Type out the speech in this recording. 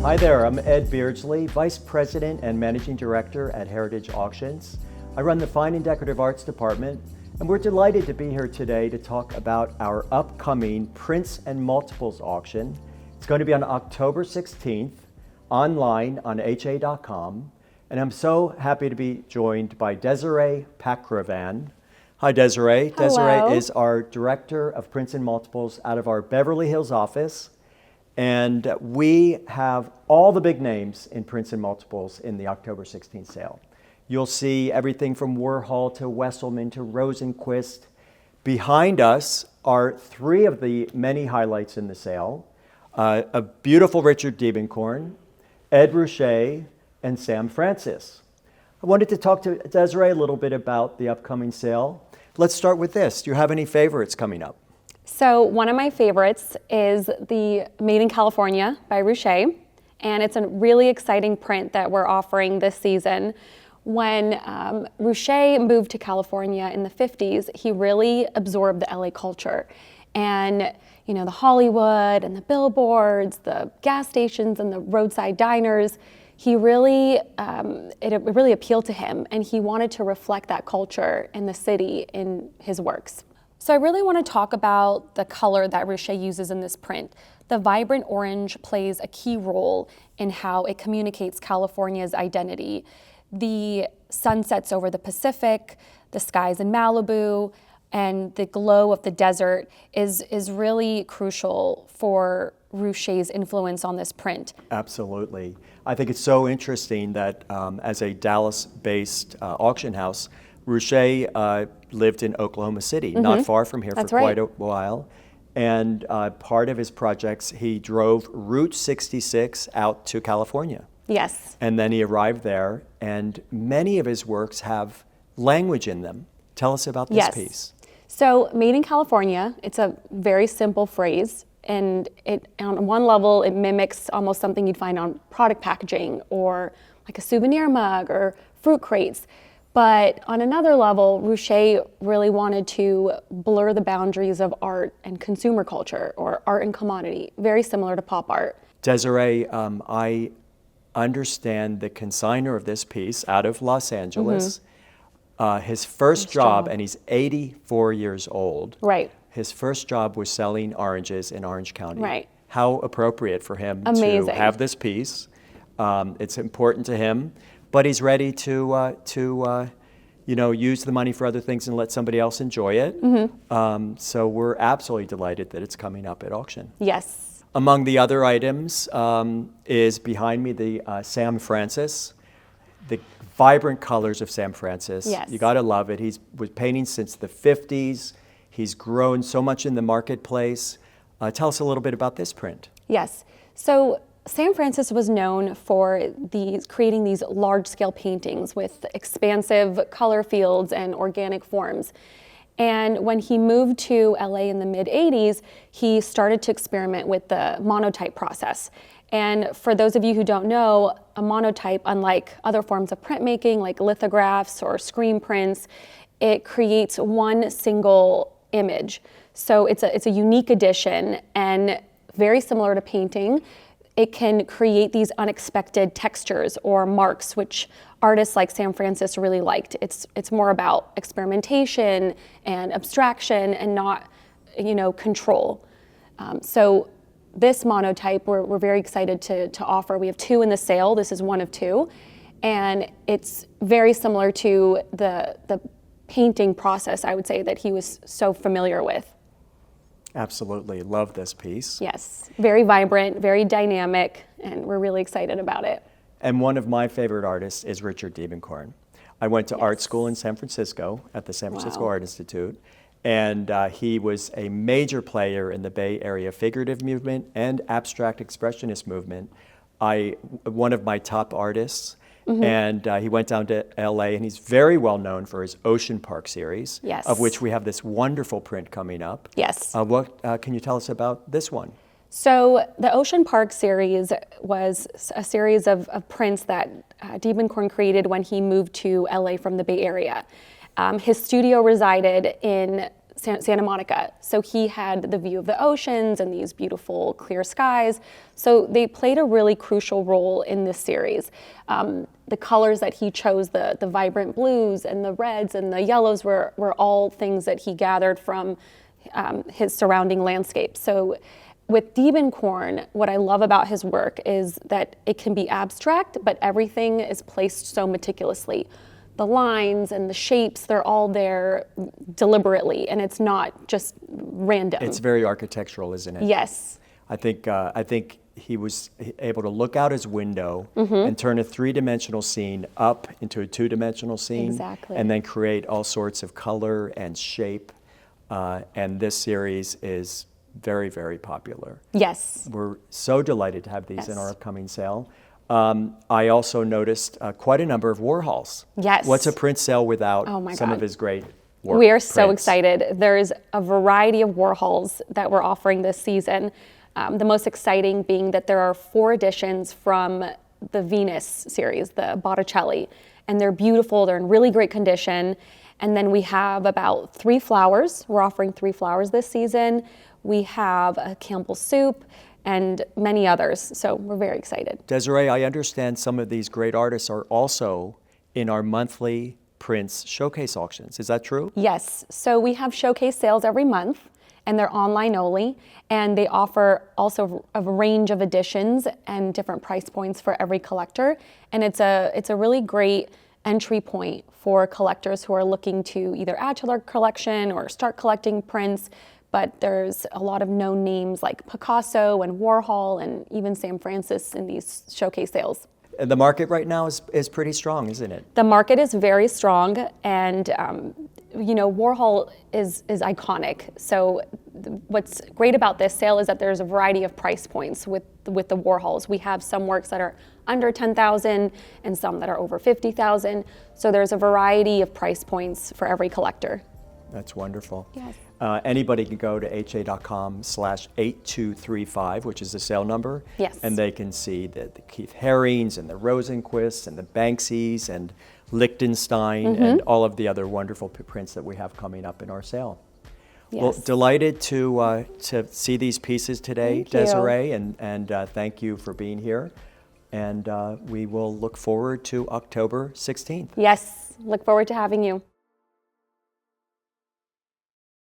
Hi there, I'm Ed Beardsley, Vice President and Managing Director at Heritage Auctions. I run the Fine and Decorative Arts Department, and we're delighted to be here today to talk about our upcoming Prints and Multiples auction. It's going to be on October 16th, online on ha.com, and I'm so happy to be joined by Desiree Pakravan. Hi Desiree. Hello. Desiree is our Director of Prints and Multiples out of our Beverly Hills office. And we have all the big names in Prints and Multiples in the October 16th sale. You'll see everything from Warhol to Wesselman to Rosenquist. Behind us are three of the many highlights in the sale. A beautiful Richard Diebenkorn, Ed Ruscha, and Sam Francis. I wanted to talk to Desiree a little bit about the upcoming sale. Let's start with this. Do you have any favorites coming up? So one of my favorites is the Made in California by Ruscha, and it's a really exciting print that we're offering this season. When Ruscha moved to California in the 50s, he really absorbed the LA culture. And you know, the Hollywood and the billboards, the gas stations and the roadside diners, he really, it really appealed to him, and he wanted to reflect that culture in the city in his works. So I really want to talk about the color that Ruscha uses in this print. The vibrant orange plays a key role in how it communicates California's identity. The sunsets over the Pacific, the skies in Malibu, and the glow of the desert is really crucial for Ruscha's influence on this print. Absolutely. I think it's so interesting that as a Dallas-based auction house, Ruscha lived in Oklahoma City, not far from here. That's for quite right. a while. And part of his projects, he drove Route 66 out to California. Yes. And then he arrived there, and many of his works have language in them. Tell us about this piece. So, Made in California, it's a very simple phrase, and it, on one level, it mimics almost something you'd find on product packaging or like a souvenir mug or fruit crates. But on another level, Ruscha really wanted to blur the boundaries of art and consumer culture, or art and commodity, very similar to pop art. Desiree, I understand the consignor of this piece out of Los Angeles. His first job, and he's 84 years old. Right. His first job was selling oranges in Orange County. Right. How appropriate for him Amazing. to have this piece. It's important to him, but he's ready to use the money for other things and let somebody else enjoy it. So we're absolutely delighted that it's coming up at auction. Yes. Among the other items is behind me the Sam Francis, the vibrant colors of Sam Francis. Yes. You gotta love it. He's was painting since the 50s. He's grown so much in the marketplace. Tell us a little bit about this print. Yes. So Sam Francis was known for creating these large-scale paintings with expansive color fields and organic forms. And when he moved to LA in the mid-'80s, he started to experiment with the monotype process. And for those of you who don't know, a monotype, unlike other forms of printmaking like lithographs or screen prints, it creates one single image. So it's a unique addition, and very similar to painting, it can create these unexpected textures or marks, which artists like Sam Francis really liked. It's more about experimentation and abstraction and not, control. So this monotype we're very excited to offer. We have two in the sale. This is one of two, and it's very similar to the painting process, I would say, that he was so familiar with. Absolutely, love this piece. Yes, very vibrant, very dynamic, and we're really excited about it. And one of my favorite artists is Richard Diebenkorn. I went to art school in San Francisco at the San Francisco Art Institute, and he was a major player in the Bay Area figurative movement and abstract expressionist movement. One of my top artists, and he went down to LA, and he's very well known for his Ocean Park series, of which we have this wonderful print coming up. Yes. What can you tell us about this one? So the Ocean Park series was a series of prints that Diebenkorn created when he moved to LA from the Bay Area. His studio resided in Santa Monica. So he had the view of the oceans and these beautiful clear skies. So they played a really crucial role in this series. The colors that he chose, the vibrant blues and the reds and the yellows were all things that he gathered from his surrounding landscape. So with Diebenkorn, what I love about his work is that it can be abstract, but everything is placed so meticulously. The lines and the shapes, they're all there deliberately, and it's not just random. It's very architectural, isn't it? Yes. I think he was able to look out his window and turn a three-dimensional scene up into a two-dimensional scene. Exactly. And then create all sorts of color and shape. And this series is very, very popular. Yes. We're so delighted to have these Yes. in our upcoming sale. I also noticed quite a number of Warhols. Yes. What's a print sale without Oh my some God. of his great work? We are so prints? excited. There's a variety of Warhols that we're offering this season. The most exciting being that there are 4 editions from the Venus series, the Botticelli, and they're beautiful. They're in really great condition. And then we have about 3 flowers. We're offering 3 flowers this season. We have a Campbell soup and many others. So we're very excited. Desiree, I understand some of these great artists are also in our monthly prints showcase auctions. Is that true? Yes. So we have showcase sales every month, and they're online only. And they offer also a range of editions and different price points for every collector. And it's a really great entry point for collectors who are looking to either add to their collection or start collecting prints. But there's a lot of known names like Picasso and Warhol and even Sam Francis in these showcase sales. The market right now is pretty strong, isn't it? The market is very strong, and Warhol is iconic. So what's great about this sale is that there's a variety of price points with the Warhols. We have some works that are under 10,000 and some that are over 50,000. So there's a variety of price points for every collector. That's wonderful. Yes. Anybody can go to ha.com/8235, which is the sale number. Yes. And they can see the Keith Harings and the Rosenquists and the Banksys and Lichtenstein and all of the other wonderful prints that we have coming up in our sale. Yes. Well, delighted to see these pieces today, Thank you. Desiree, and thank you for being here. And we will look forward to October 16th. Yes, look forward to having you.